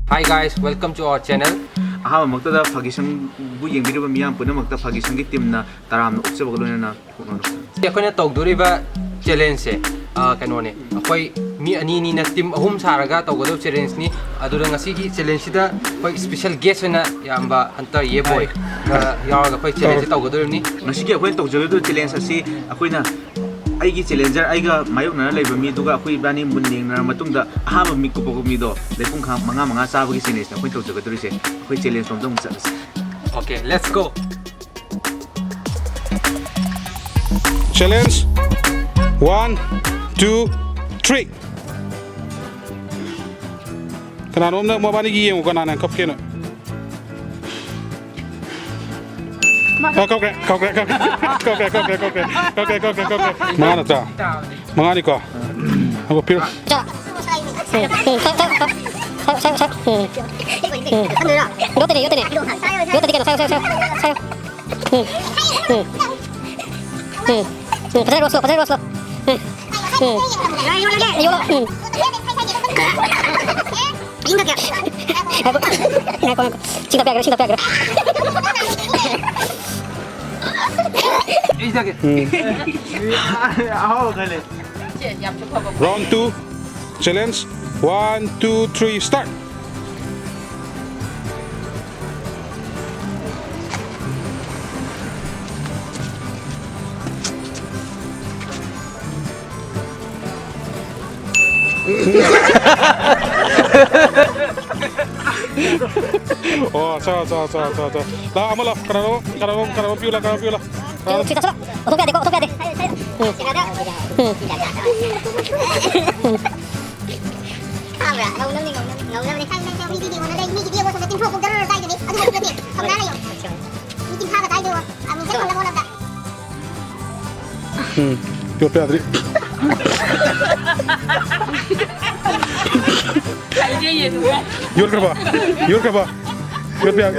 Hi guys, welcome to our channel. Aha magtada Fagishang bu yengbiriba miyam puna magta Fagishang gi team na taram na upse baglo na kokno. Yakona tawduriba challenge se kanone akoi mi ani ni na team ahum saraga tawgado challenge ni adura ngasi gi challenge da koi special guest na yamba hunter Yea BOI yaga koi challenge tawgado ni ngasi gi akoi tawjalo challenge asi akoi na aigi challenger aiga mayokna leiba mi duga akoi bani munning na matungda ahaba mi ko poko mi do Leipungkha manga sa bagi challenge na akoi tawjagadori se akoi challenge from dong chas. Okay, let's go. Challenge 1, 2, 3. Kana nom na mabani gi yeng kana nan kap kena. Okay. Mana ta? Mangani ko. Ako pir. Yo tene. Yo tene kana sayo. Pasal roslo. Cinta piagra. Round 2, challenge 1, 2, 3, start. Oh, sawa. Lah, amala, karano pula. Kita salah. Oke ade. Kamera, ngau ni. Kan ni video mana dai ni video so tin phok dar dai ni. Adu ni kam na yo. Ni tin pha dai do. Ami se kon la bola da. Piu Adri. Yur kerba. Yur pia.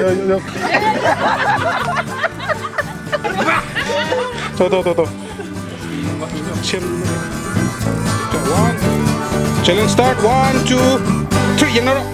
Tuh. Challenge start 1, 2, 3 yang naro.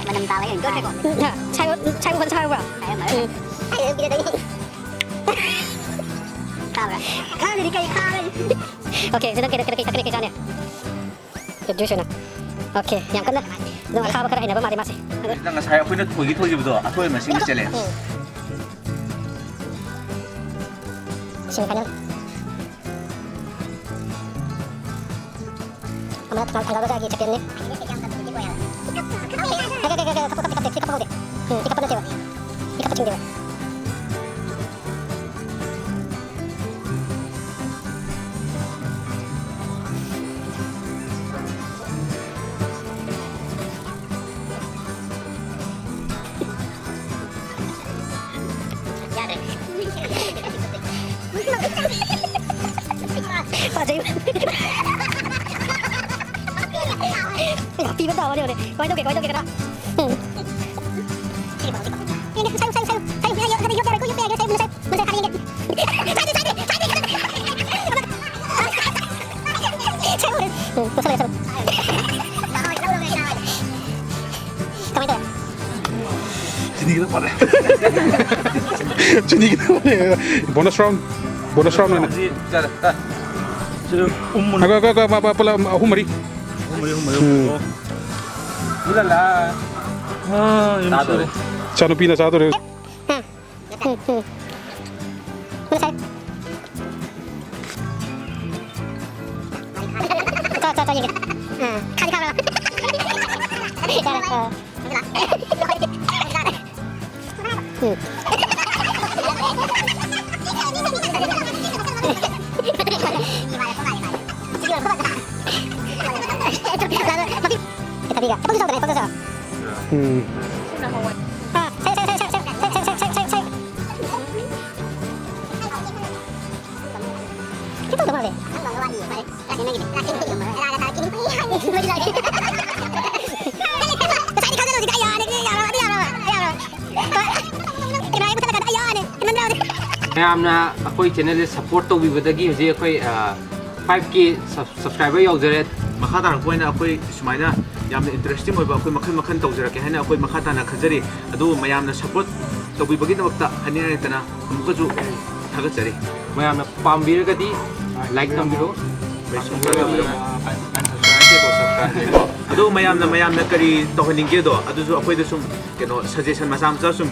Manam tao yang good kok. Chai bukan chai apa? Ayo kita tadi. Kamera. Kamera di kayak kamera. Oke, sedang kita sana. Jujur na. Oke, yang kena. Nang kaba kara ina ba mari masih. Nang saya akoi na thogi budo akoi machine challenge. Sini kanan. Amat tanggal lagi cekin nih. Kapok. Ika pa dewa. Pi bắt đầu vào điều này. Quay đâu kìa đó. Sini kita bonus round mana? Aku pala humari. Ulala. Satu pina. Kita tiga. Apa bisa? ꯃꯌꯥꯝꯅ ꯑꯩꯈꯣꯏ ꯆꯦꯅꯦꯜꯁꯦ support ꯇꯧꯕꯤꯕꯗꯒꯤ ꯍꯧꯖꯤꯛ ꯑꯩꯈꯣꯏ 5K subscriber ꯌꯧꯖꯔꯦ ꯃꯈꯥ ꯇꯥꯔꯛꯄ ꯑꯣꯏꯅ ꯑꯩꯈꯣꯏ ꯁꯨꯃꯥꯏꯅ ꯌꯥꯝꯅ ꯏꯟꯇꯔꯦꯁꯇꯤꯡ ꯑꯣꯏꯕ ꯑꯩꯈꯣꯏ ꯃꯈꯜ ꯃꯈꯜ ꯇꯧꯖꯔꯛꯀꯦ ꯍꯥꯏꯅ ꯑꯩꯈꯣꯏ ꯃꯈꯥ ꯇꯥꯅ ꯈꯟꯖꯔꯤ ꯑꯗꯨ ꯃꯌꯥꯝꯅ ꯁꯞꯄꯣꯔꯠ ꯇꯧꯕꯤꯕꯒꯤꯗꯃꯛꯇ ꯍꯟꯅꯤꯡ ꯍꯟꯅ ꯑꯃꯨꯛꯀꯁꯨ ꯊꯥꯒꯠꯆꯔꯤ ꯃꯌꯥꯝꯅ ꯄꯥꯝꯕꯤꯔꯒꯗꯤ ꯂꯥꯏꯛ ꯇꯝꯕꯤꯔꯣ ꯑꯗꯨ ꯃꯌꯥꯝꯅ ꯀꯔꯤ ꯇꯧꯍꯟꯅꯤꯡꯒꯦꯗꯣ ꯑꯗꯨꯁꯨ ꯑꯩꯈꯣꯏꯗ ꯁꯨꯝ ꯀꯩꯅꯣ ꯁꯖꯦꯁꯟ ꯃꯆꯥ ꯃꯆꯥ ꯁꯨꯝ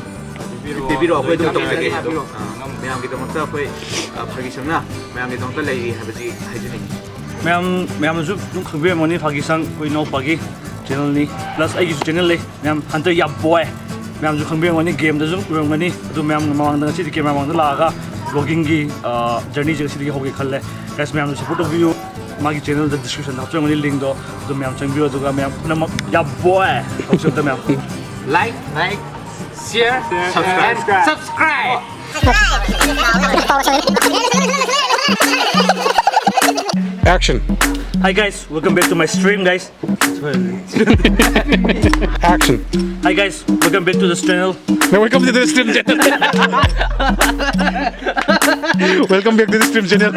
ꯄꯤꯕꯤꯔꯣ ꯑꯩꯈꯣꯏ ꯑꯗꯨꯝ ꯇꯧꯖꯒꯦ ꯃꯌꯥꯝꯒꯤꯗꯃꯛꯇ ꯑꯩꯈꯣꯏ ꯐꯥꯒꯤꯁꯪꯅ ꯃꯌꯥꯝꯒꯤꯗꯃꯛꯇ ꯂꯩꯔꯤ ꯍꯥꯏꯕꯁꯤ ꯍꯥꯏꯖꯅꯤꯡꯉꯤ ꯃꯌꯥꯝꯅꯁꯨ ꯑꯗꯨꯝ ꯈꯪꯕꯤꯔꯝꯃꯅꯤ ꯐꯥꯒꯤꯁꯪ ꯑꯩꯈꯣꯏ ꯏꯅꯥꯎꯄꯥꯒꯤ ꯆꯦꯅꯦꯜꯅꯤ ꯄ꯭ꯂꯁ ꯑꯩꯒꯤꯁꯨ ꯆꯦꯅꯦꯜ ꯂꯩ ꯃꯌꯥꯝ ꯍꯟꯇꯛ ꯌꯥ ꯕꯣꯏ ꯃꯌꯥꯝꯁꯨ ꯈꯪꯕꯤꯔꯝꯒꯅꯤ ꯒꯦꯝꯗꯁꯨ ꯎꯔꯝꯒꯅꯤ ꯑꯗꯨ ꯃꯌꯥꯝꯅ ꯃꯃꯥꯡꯗ ꯉꯁꯤꯗꯤ ꯀꯦꯃꯦꯔꯥ ꯃꯃꯥꯡꯗ ꯂꯥꯛꯑꯒ ꯕ꯭ꯂꯣꯒꯤꯡꯒꯤ ꯖꯔꯅꯤꯁꯦ ꯉꯁꯤꯗꯒꯤ ꯍꯧꯒꯦ ꯈꯜꯂꯦ ꯒꯥꯏꯁ ꯃꯌꯥꯝꯅ ꯁꯞꯄꯣꯔꯠ ꯇꯧꯕꯤꯌꯨ ꯃꯥꯒꯤ ꯆꯦꯅꯦꯜꯗ ꯗꯤꯁꯀ꯭ꯔꯤꯞꯁꯟꯗ ꯍꯥꯞꯆꯔꯝꯒꯅꯤ ꯂꯤꯡꯗꯣ ꯑꯗꯨ ꯃꯌꯥꯝ ꯆꯪꯕꯤꯌꯨ ꯑꯗꯨꯒ ꯃꯌꯥꯝ ꯄꯨꯝꯅꯃꯛ ꯌꯥ ꯕꯣꯏ ꯇꯧꯖꯕꯗ ꯃꯌꯥꯝ like share subscribe Action. Hi guys, welcome back to my stream guys. Action. Hi guys, welcome back to this channel. Now welcome to the stream channel. Welcome back to the stream channel.